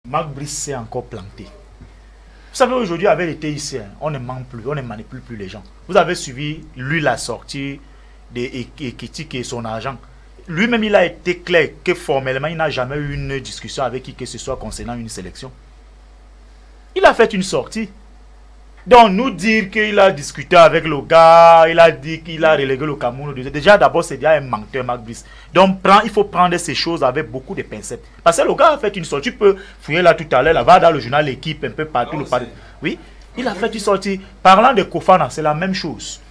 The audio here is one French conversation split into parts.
Marc Brice s'est encore planté. Vous savez, aujourd'hui, avec les TIC, on ne ment plus, on ne manipule plus les gens. Vous avez suivi, lui, la sortie de Ekitike et son agent. Lui-même, il a été clair que formellement, il n'a jamais eu une discussion avec qui que ce soit concernant une sélection. Il a fait une sortie. Donc, nous dire qu'il a discuté avec le gars, il a dit qu'il a relégué le Cameroun. Déjà, d'abord, c'est déjà un menteur, Marc Brice. Donc, il faut prendre ces choses avec beaucoup de pincettes. Parce que le gars a fait une sortie. Tu peux fouiller là tout à l'heure, là, va dans le journal L'équipe, un peu partout. Oui, il a fait une sortie. Parlant de Kofana, c'est la même chose.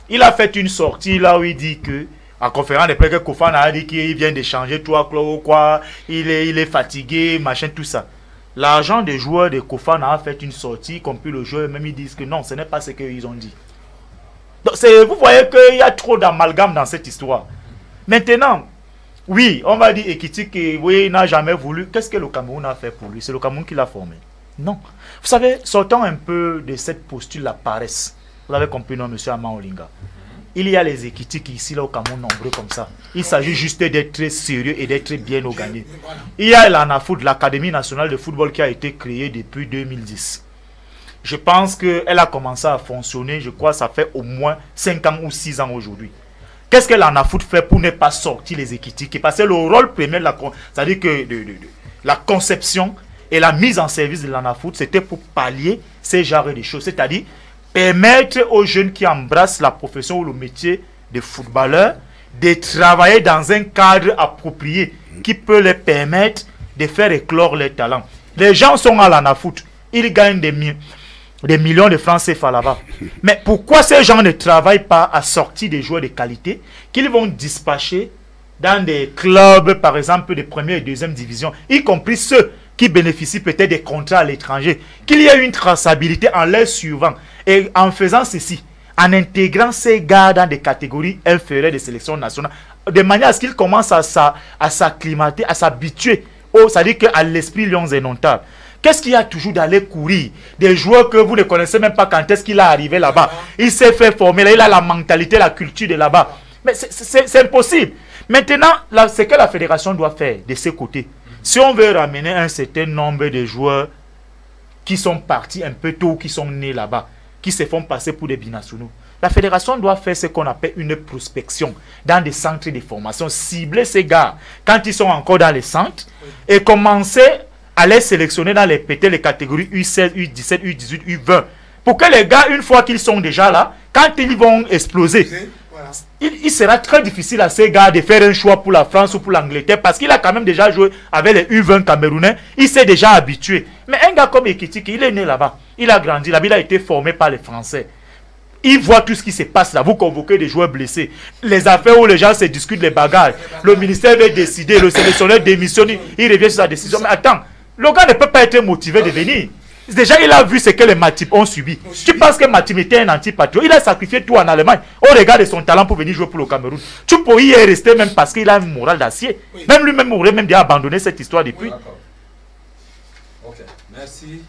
Il a fait une sortie là où il dit que, en conférence de presse, que Kofana a dit qu'il vient d'échanger 3 clos, quoi, il est fatigué, machin, tout ça. L'agent des joueurs de Kofana a fait une sortie, compris le joueur, même ils disent que non, ce n'est pas ce qu'ils ont dit. Donc, vous voyez qu'il y a trop d'amalgame dans cette histoire. Maintenant, oui, on va dire Ekitike, oui, il n'a jamais voulu. Qu'est-ce que le Cameroun a fait pour lui? C'est le Cameroun qui l'a formé. Non. Vous savez, sortons un peu de cette posture, la paresse. Vous avez compris, non, monsieur Ama Olinga. Il y a les Ekitike ici, là, au Cameroun, nombreux comme ça. Il s'agit juste d'être très sérieux et d'être bien organisé. Il y a l'ANAFOOT, l'Académie nationale de football, qui a été créée depuis 2010. Je pense qu'elle a commencé à fonctionner, je crois, ça fait au moins 5 ans ou 6 ans aujourd'hui. Qu'est-ce que l'ANAFOOT fait pour ne pas sortir les Ekitike? Parce que le rôle premier, c'est-à-dire que la conception et la mise en service de l'ANAFOOT, c'était pour pallier ces genres de choses. C'est-à-dire permettre aux jeunes qui embrassent la profession ou le métier de footballeur de travailler dans un cadre approprié qui peut leur permettre de faire éclore leurs talents. Les gens sont à l'ANAFOOT, ils gagnent des millions de francs CFA là-bas. Mais pourquoi ces gens ne travaillent pas à sortir des joueurs de qualité qu'ils vont dispatcher dans des clubs, par exemple, de première et deuxième division, y compris ceux qui bénéficient peut-être des contrats à l'étranger, qu'il y ait une traçabilité en les suivant. Et en faisant ceci, en intégrant ces gars dans des catégories inférieures de sélection nationale, de manière à ce qu'ils commencent à s'acclimater, à s'habituer, c'est-à-dire qu'à l'esprit lions indomptables. Qu'est-ce qu'il y a toujours d'aller courir? Des joueurs que vous ne connaissez même pas quand est-ce qu'il est arrivé là-bas. Il s'est fait former, là, il a la mentalité, la culture de là-bas. Mais c'est impossible. Maintenant, ce que la fédération doit faire de ses côtés, si on veut ramener un certain nombre de joueurs qui sont partis un peu tôt, qui sont nés là-bas, qui se font passer pour des binationaux, la fédération doit faire ce qu'on appelle une prospection dans des centres de formation, cibler ces gars quand ils sont encore dans les centres et commencer à les sélectionner dans les catégories U16, U17, U18, U20 pour que les gars, une fois qu'ils sont déjà là, quand ils vont exploser, il sera très difficile à ces gars de faire un choix pour la France ou pour l'Angleterre parce qu'il a quand même déjà joué avec les U20 camerounais, il s'est déjà habitué. Mais un gars comme Ekitike, il est né là-bas, il a grandi là-bas, il a été formé par les Français. Il voit tout ce qui se passe là, vous convoquez des joueurs blessés, les affaires où les gens se discutent les bagarres, le ministère veut décider, le sélectionneur démissionne, il revient sur sa décision. Mais attends, le gars ne peut pas être motivé de venir. Déjà, il a vu ce que les Matip ont subi. Tu penses que Matip était un anti-patriote? Il a sacrifié tout en Allemagne au regard de son talent pour venir jouer pour le Cameroun. Tu peux y rester même parce qu'il a une morale d'acier. Oui. Même lui-même aurait même déjà abandonné cette histoire depuis. Ok, merci.